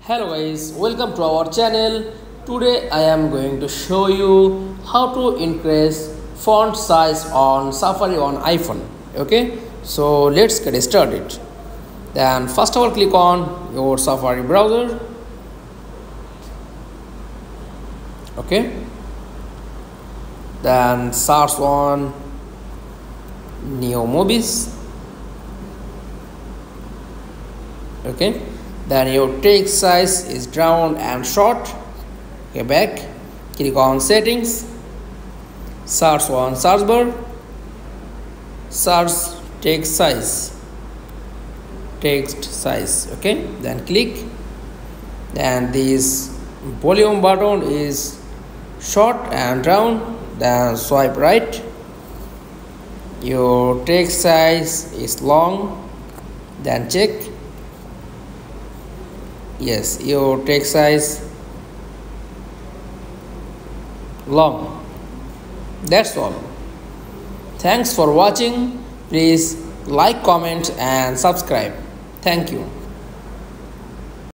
Hello guys, welcome to our channel. Today I am going to show you how to increase font size on Safari on iPhone. Okay, so let's get started. Then first of all, click on your Safari browser. Okay, then search on new movies. Okay, then your text size is round and short. Okay, back, click on settings, search on search bar, search text size. Okay, then click. Then this volume button is short and round, then swipe right. Your text size is long, then check. Yes, your text size long. That's all. Thanks for watching. Please like, comment and subscribe. Thank you.